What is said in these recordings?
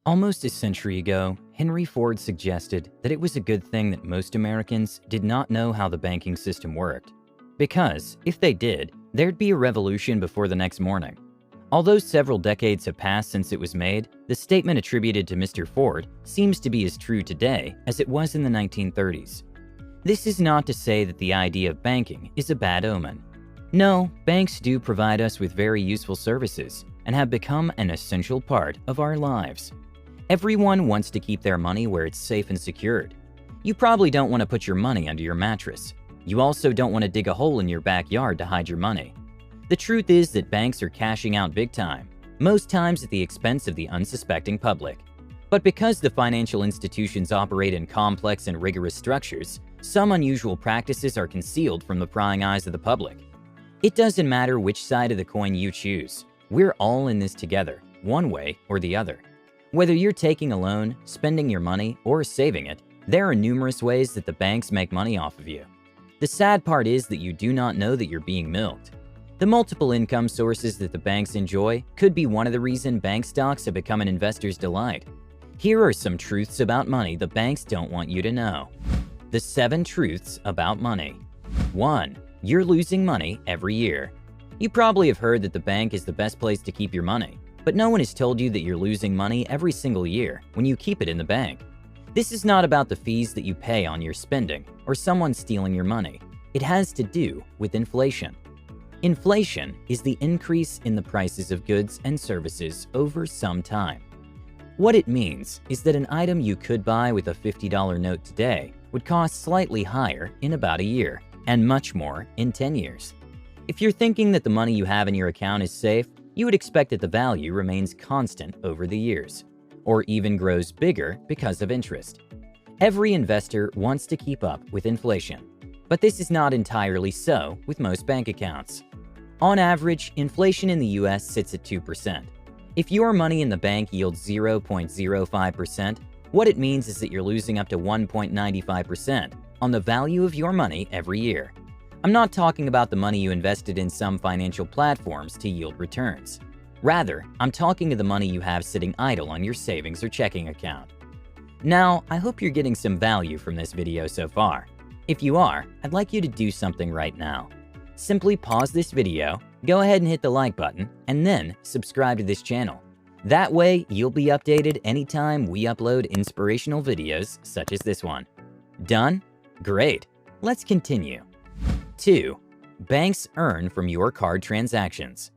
Almost a century ago, Henry Ford suggested that it was a good thing that most Americans did not know how the banking system worked. Because, if they did, there'd be a revolution before the next morning. Although several decades have passed since it was made, the statement attributed to Mr. Ford seems to be as true today as it was in the 1930s. This is not to say that the idea of banking is a bad omen. No, banks do provide us with very useful services and have become an essential part of our lives. Everyone wants to keep their money where it's safe and secured. You probably don't want to put your money under your mattress. You also don't want to dig a hole in your backyard to hide your money. The truth is that banks are cashing out big time, most times at the expense of the unsuspecting public. But because the financial institutions operate in complex and rigorous structures, some unusual practices are concealed from the prying eyes of the public. It doesn't matter which side of the coin you choose. We're all in this together, one way or the other. Whether you're taking a loan, spending your money, or saving it, there are numerous ways that the banks make money off of you. The sad part is that you do not know that you're being milked. The multiple income sources that the banks enjoy could be one of the reasons bank stocks have become an investor's delight. Here are some truths about money the banks don't want you to know. The 7 truths about money. 1. You're losing money every year. You probably have heard that the bank is the best place to keep your money, but no one has told you that you're losing money every single year when you keep it in the bank. This is not about the fees that you pay on your spending or someone stealing your money. It has to do with inflation. Inflation is the increase in the prices of goods and services over some time. What it means is that an item you could buy with a $50 note today would cost slightly higher in about a year, and much more in 10 years. If you're thinking that the money you have in your account is safe, you would expect that the value remains constant over the years, or even grows bigger because of interest. Every investor wants to keep up with inflation, but this is not entirely so with most bank accounts. On average, inflation in the US sits at 2%. If your money in the bank yields 0.05%, what it means is that you're losing up to 1.95% on the value of your money every year. I'm not talking about the money you invested in some financial platforms to yield returns. Rather, I'm talking to the money you have sitting idle on your savings or checking account. Now, I hope you're getting some value from this video so far. If you are, I'd like you to do something right now. Simply pause this video, go ahead and hit the like button, and then subscribe to this channel. That way, you'll be updated anytime we upload inspirational videos such as this one. Done? Great. Let's continue. 2. Banks earn from your card transactions.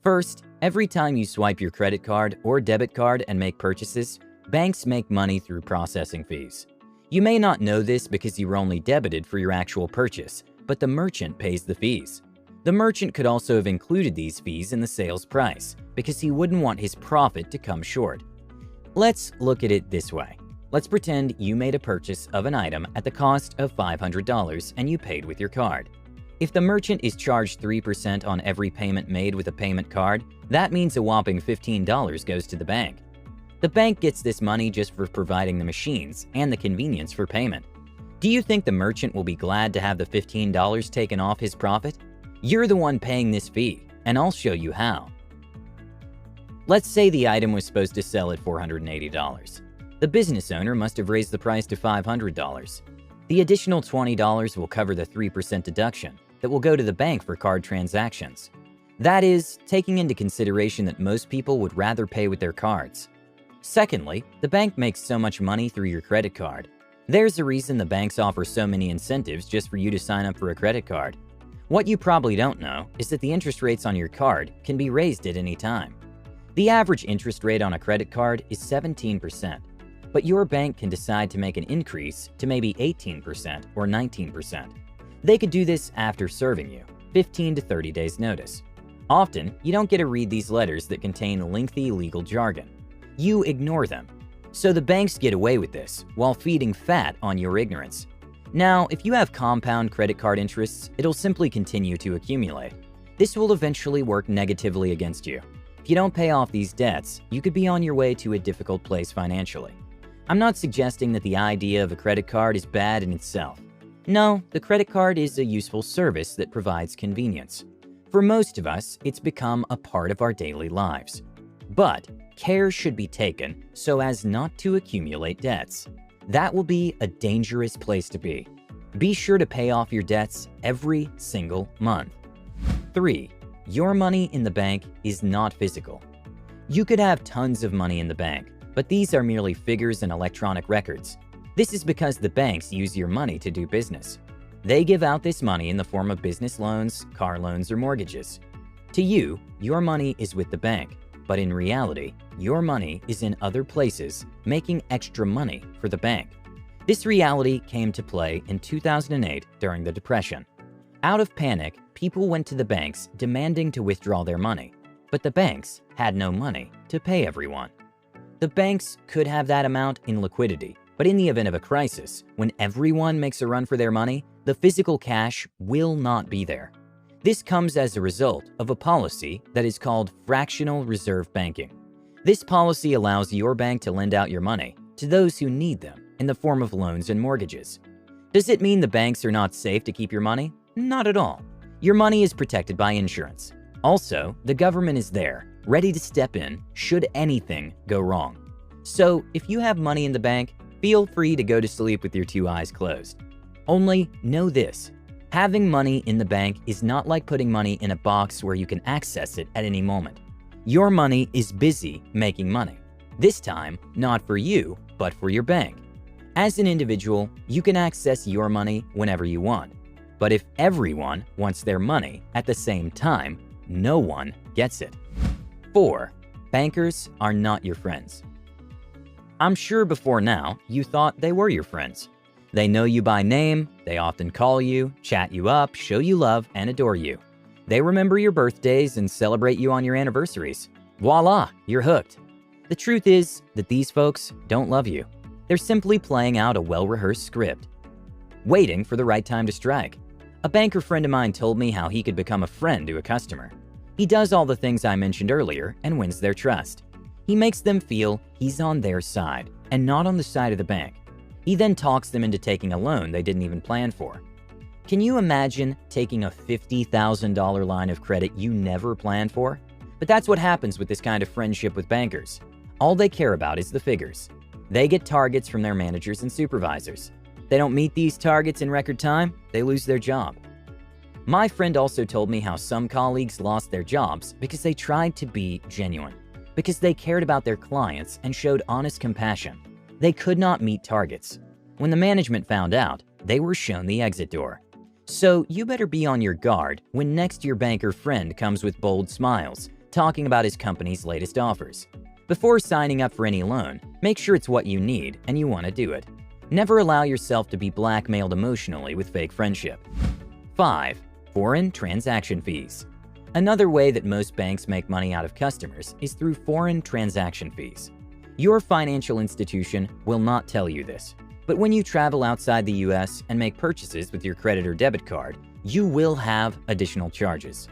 First, every time you swipe your credit card or debit card and make purchases, banks make money through processing fees. You may not know this because you were only debited for your actual purchase, but the merchant pays the fees. The merchant could also have included these fees in the sales price because he wouldn't want his profit to come short. Let's look at it this way. Let's pretend you made a purchase of an item at the cost of $500 and you paid with your card. If the merchant is charged 3% on every payment made with a payment card, that means a whopping $15 goes to the bank. The bank gets this money just for providing the machines and the convenience for payment. Do you think the merchant will be glad to have the $15 taken off his profit? You're the one paying this fee, and I'll show you how. Let's say the item was supposed to sell at $480. The business owner must have raised the price to $500. The additional $20 will cover the 3% deduction that will go to the bank for card transactions. That is, taking into consideration that most people would rather pay with their cards. Secondly, the bank makes so much money through your credit card. There's a reason the banks offer so many incentives just for you to sign up for a credit card. What you probably don't know is that the interest rates on your card can be raised at any time. The average interest rate on a credit card is 17%, but your bank can decide to make an increase to maybe 18% or 19%. They could do this after serving you 15 to 30 days notice. Often, you don't get to read these letters that contain lengthy legal jargon. You ignore them. So the banks get away with this while feeding fat on your ignorance. Now, if you have compound credit card interests, it'll simply continue to accumulate. This will eventually work negatively against you. If you don't pay off these debts, you could be on your way to a difficult place financially. I'm not suggesting that the idea of a credit card is bad in itself. No, the credit card is a useful service that provides convenience. For most of us, it's become a part of our daily lives. But care should be taken so as not to accumulate debts. That will be a dangerous place to be. Be sure to pay off your debts every single month. 3. Your money in the bank is not physical. You could have tons of money in the bank, but these are merely figures and electronic records. This is because the banks use your money to do business. They give out this money in the form of business loans, car loans, or mortgages. To you, your money is with the bank, but in reality, your money is in other places making extra money for the bank. This reality came to play in 2008 during the Depression. Out of panic, people went to the banks demanding to withdraw their money, but the banks had no money to pay everyone. The banks could have that amount in liquidity, but in the event of a crisis, when everyone makes a run for their money, the physical cash will not be there. This comes as a result of a policy that is called fractional reserve banking. This policy allows your bank to lend out your money to those who need them in the form of loans and mortgages. Does it mean the banks are not safe to keep your money? Not at all. Your money is protected by insurance. Also, the government is there, ready to step in should anything go wrong. So, if you have money in the bank, feel free to go to sleep with your 2 eyes closed. Only know this: having money in the bank is not like putting money in a box where you can access it at any moment. Your money is busy making money. This time, not for you, but for your bank. As an individual, you can access your money whenever you want. But if everyone wants their money at the same time, no one gets it. 4. Bankers are not your friends. I'm sure before now you thought they were your friends. They know you by name, they often call you, chat you up, show you love, and adore you. They remember your birthdays and celebrate you on your anniversaries. Voila, you're hooked. The truth is that these folks don't love you. They're simply playing out a well-rehearsed script, waiting for the right time to strike. A banker friend of mine told me how he could become a friend to a customer. He does all the things I mentioned earlier and wins their trust. He makes them feel he's on their side and not on the side of the bank. He then talks them into taking a loan they didn't even plan for. Can you imagine taking a $50,000 line of credit you never planned for? But that's what happens with this kind of friendship with bankers. All they care about is the figures. They get targets from their managers and supervisors. They don't meet these targets in record time, they lose their job. My friend also told me how some colleagues lost their jobs because they tried to be genuine, because they cared about their clients and showed honest compassion. They could not meet targets. When the management found out, they were shown the exit door. So you better be on your guard when next your banker friend comes with bold smiles, talking about his company's latest offers. Before signing up for any loan, make sure it's what you need and you want to do it. Never allow yourself to be blackmailed emotionally with fake friendship. 5. Foreign transaction fees. Another way that most banks make money out of customers is through foreign transaction fees. Your financial institution will not tell you this, but when you travel outside the US and make purchases with your credit or debit card, you will have additional charges.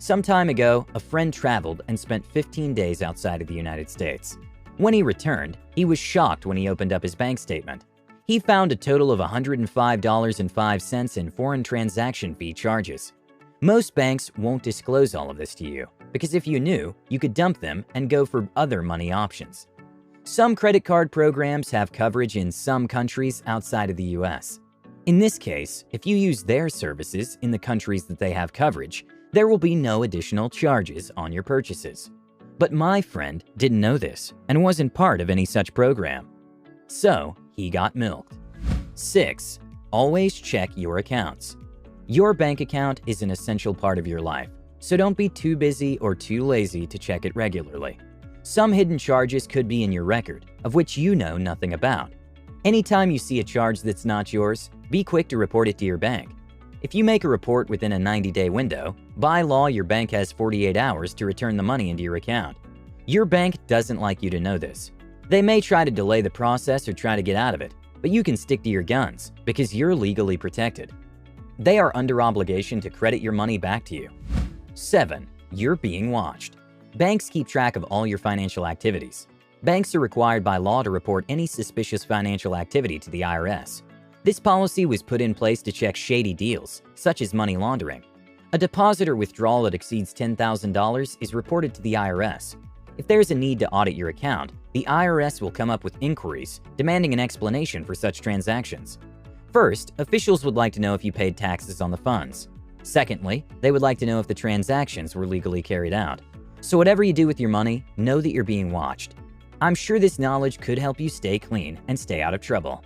Some time ago, a friend traveled and spent 15 days outside of the United States. When he returned, he was shocked when he opened up his bank statement. He found a total of $105.05 in foreign transaction fee charges. Most banks won't disclose all of this to you, because if you knew, you could dump them and go for other money options. Some credit card programs have coverage in some countries outside of the US. In this case, if you use their services in the countries that they have coverage, there will be no additional charges on your purchases. But my friend didn't know this and wasn't part of any such program. So he got milked. 6. Always check your accounts. Your bank account is an essential part of your life, so don't be too busy or too lazy to check it regularly. Some hidden charges could be in your record, of which you know nothing about. Anytime you see a charge that's not yours, be quick to report it to your bank. If you make a report within a 90-day window, by law your bank has 48 hours to return the money into your account. Your bank doesn't like you to know this. They may try to delay the process or try to get out of it, but you can stick to your guns because you're legally protected. They are under obligation to credit your money back to you. 7. You're being watched. Banks keep track of all your financial activities. Banks are required by law to report any suspicious financial activity to the IRS. This policy was put in place to check shady deals, such as money laundering. A deposit or withdrawal that exceeds $10,000 is reported to the IRS. If there's a need to audit your account, the IRS will come up with inquiries demanding an explanation for such transactions. First, officials would like to know if you paid taxes on the funds. Secondly, they would like to know if the transactions were legally carried out. So whatever you do with your money, know that you're being watched. I'm sure this knowledge could help you stay clean and stay out of trouble.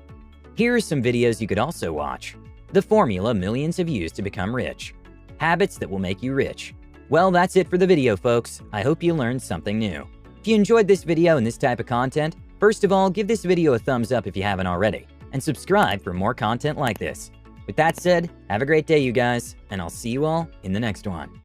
Here are some videos you could also watch. The formula millions have used to become rich. Habits that will make you rich. Well, that's it for the video, folks. I hope you learned something new. If you enjoyed this video and this type of content, first of all, give this video a thumbs up if you haven't already, and subscribe for more content like this. With that said, have a great day, you guys, and I'll see you all in the next one.